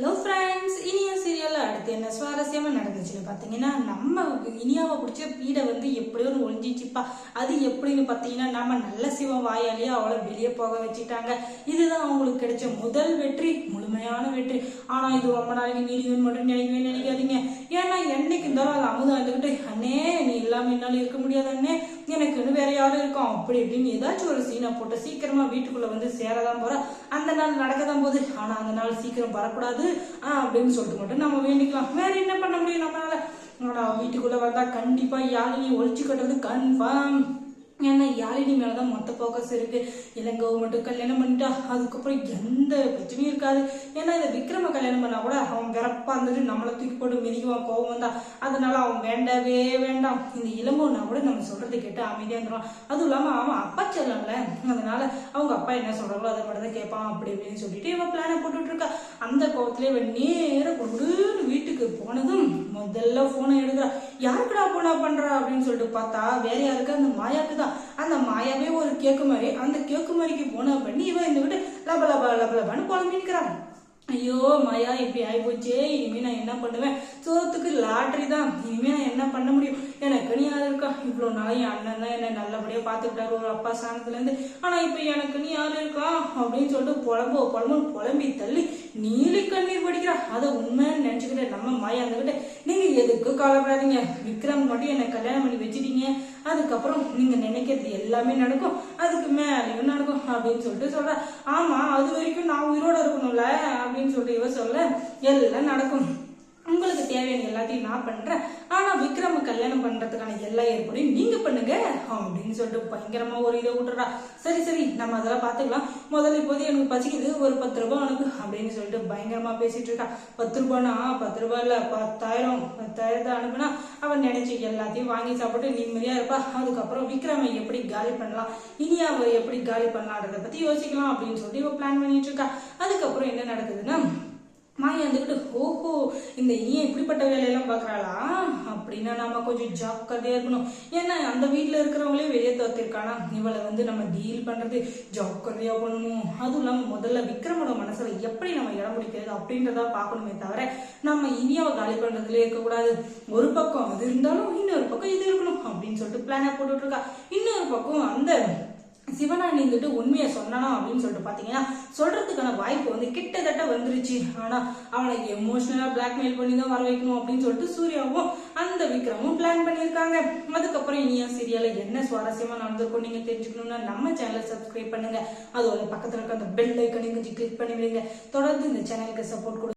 Hello friends, Iniya சீரியல்ல அடுத்து என்ன சுவாரஸ்யமா நடந்துச்சுன்னு பார்த்தீங்கன்னா, நம்ம இனியாவை பிடிச்ச பீடை எப்படியோ ஒழிஞ்சிச்சுப்பா. அது எப்படின்னு பார்த்தீங்கன்னா, நம்ம நல்ல சிவம் வாயாலேயே அவளை வெளியே போக வச்சுட்டாங்க. இதுதான் அவங்களுக்கு கிடைச்ச முதல் வெற்றி, முழுமையான வெற்றி. ஆனா இது ரொம்ப நாளைக்கு நீடிக்கும் மட்டும் நினைக்காதீங்க. ஏன்னா என்னைக்கு இருந்தாலும் அது அமுதம் வந்துக்கிட்டு, அண்ணே நீ இல்லாம என்னால இருக்க முடியாது அண்ணே, எனக்குன்னு வேற யாரும் இருக்கும் அப்படி இப்படின்னு ஏதாச்சும் ஒரு சீனை போட்டு சீக்கிரமா வீட்டுக்குள்ள சேரதான் போற. அந்த நாள் நடக்கதான் போகுது. ஆனா அந்த நாள் சீக்கிரம் வரக்கூடாது அப்படின்னு சொல்லிட்டு மட்டும் நம்ம வேண்டிக்கலாம். வேற என்ன பண்ண முடியும் நம்மளால? ஆனா வீட்டுக்குள்ள வந்தா கண்டிப்பா யாழினி ஒழிச்சு கட்டுறது கன்ஃபார்ம். ஏன்னா யாழினி மேலதான் மொத்த போக்கஸ் இருக்கு. இளங்கோ மட்டும் கல்யாணம் பண்ணிட்டா அதுக்கப்புறம் எந்த பிரச்சனையும் இருக்காது. ஏன்னா இந்த விக்ரம கல்யாணம் பண்ணா கூட அவன் வெறப்பா இருந்துட்டு நம்மளை தூக்கி போட்டு மிதிக்குவான், கோவம் வந்தா. அதனால அவன் வேண்டவே வேண்டாம். இந்த இளங்கோனா கூட நம்ம சொல்றது கேட்டு அமைதியா இருந்துருவான். அதுவும் இல்லாம அவன் அப்பா செல்லல, அதனால அவங்க அப்பா என்ன சொல்றாங்களோ அதை மட்டும் தான் கேட்பான் அப்படி இப்படின்னு சொல்லிட்டு இவன் பிளான போட்டுட்டு இருக்கா. அந்த கோவத்திலே இவன் நேர கொண்டு வீட்டுக்கு போனதும் முதல்ல போனை எடுக்கிறா. யாருக்குடா போனா பண்றா அப்படின்னு சொல்லிட்டு பார்த்தா வேற யாருக்கு, அந்த மாயாக்கு தான். அந்த மாயாவே ஒரு கேக்கு மாதிரி, அந்த கேக்கு மாதிரிக்கு போன பண்ணி இவன் இந்த விட்டு லப லப லப லபான்னு குழம்பிக்கிறான். ஐயோ மாயா இப்படி ஆயிப்போச்சே, இனிமே நான் என்ன பண்ணுவேன்? சோத்துக்கு லாட்டரி தான். இனிமே நான் என்ன பண்ண முடியும்? எனக்குன்னு யாரு இருக்கா? இவ்வளவு நாள் என் அண்ணன் தான் என்ன நல்லபடியா பாத்துக்கிட்டாரு ஒரு அப்பா ஸ்தானத்துல இருந்து. ஆனா இப்ப எனக்குன்னு யாரு இருக்கா அப்படின்னு சொல்லிட்டு புலம்பி தள்ளி நீலி கண்ணீர் படிக்கிறா. அதை உண்மைன்னு நினைச்சுக்கிட்டு நம்ம மாயா இருந்துகிட்டு, நீங்க எதுக்கு கவலைப்படாதீங்க, விக்ரம் மட்டும் என்ன கல்யாணம் பண்ணி வச்சுட்டீங்க, அதுக்கப்புறம் நீங்க நினைக்கிறது எல்லாமே நடக்கும், அதுக்கு மேலேயும் நடக்கும் அப்படின்னு சொல்லிட்டு சொல்ற. ஆமா அது வரைக்கும் நான் உயிரோட இருக்கணும்ல அப்படின்னு சொல்லிட்டு இவ சொல்ல, எல்லாம் நடக்கும், உங்களுக்கு தேவையான எல்லாத்தையும் நான் பண்றேன், ஆனா விக்ரம கல்யாணம் பண்றதுக்கான எல்லா ஏற்பாடையும் நீங்க பண்ணுங்க அப்படின்னு சொல்லிட்டு பயங்கரமா ஒரு இதை விட்டுறா. சரி சரி நம்ம அதெல்லாம் பாத்துக்கலாம், முதல்ல இப்போது எனக்கு பசிக்குது, ஒரு 10 ரூபாய் அனுப்பு அப்படின்னு சொல்லிட்டு பயங்கரமா பேசிட்டு இருக்கா. 10 ரூபாய்னா 10 ரூபாய் இல்ல 10,000 அனுப்புனா அவன் நினைச்சு எல்லாத்தையும் வாங்கி சாப்பிட்டு நிம்மதியா இருப்பா. அதுக்கப்புறம் விக்ரமை எப்படி காலி பண்ணலாம், இனி அவ எப்படி காலி பண்ணலான்றத பத்தி யோசிக்கலாம் அப்படின்னு சொல்லிட்டு இவ பிளான் பண்ணிட்டு இருக்கா. அதுக்கப்புறம் என்ன நடக்குதுன்னா, மாயா வந்துக்கிட்டு ஓஹோ இந்த இனிய இப்படிப்பட்ட வேலையெல்லாம் பாக்குறாளா அப்படின்னா நாம கொஞ்சம் ஜாக்கிரதையா இருக்கணும். ஏன்னா அந்த வீட்டுல இருக்கிறவங்களே வெளியே தோத்திருக்கானா, இவளை நம்ம டீல் பண்றது ஜாக்கிரதையா பண்ணணும். அதுவும் இல்லாம முதல்ல விக்ரமோட மனசுல எப்படி நம்ம இடம் பிடிக்கிறது அப்படின்றத பாக்கணுமே தவிர நம்ம இனியாவை காலி பண்றதுல இருக்கக்கூடாது. ஒரு பக்கம் அது இருந்தாலும் இன்னொரு பக்கம் இது இருக்கணும் அப்படின்னு சொல்லிட்டு பிளான போட்டுட்டு இருக்கா. இன்னொரு பக்கம் அந்த சிவனா நீங்கிட்டு உண்மையை சொன்னானா அப்படின்னு சொல்லிட்டு பாத்தீங்கன்னா சொல்றதுக்கான வாய்ப்பு கிட்டத்தட்ட வந்துருச்சு. ஆனா அவனை எமோஷனலா பிளாக்மெயில் பண்ணி தான் வர வைக்கணும் அப்படின்னு சொல்லிட்டு சூர்யாவும் அந்த விக்ரமும் பிளான் பண்ணியிருக்காங்க. அதுக்கப்புறம் இனியா சீரியல்ல என்ன சுவாரஸ்யமா நடந்திருக்கும் நீங்க தெரிஞ்சுக்கணும்னா நம்ம சேனலை சப்ஸ்கிரைப் பண்ணுங்க. அதோட பக்கத்துல இருக்க அந்த பெல் ஐக்கனையும் கொஞ்சம் கிளிக் பண்ணி விடுங்க. தொடர்ந்து இந்த சேனலுக்கு சப்போர்ட் கொடுங்க.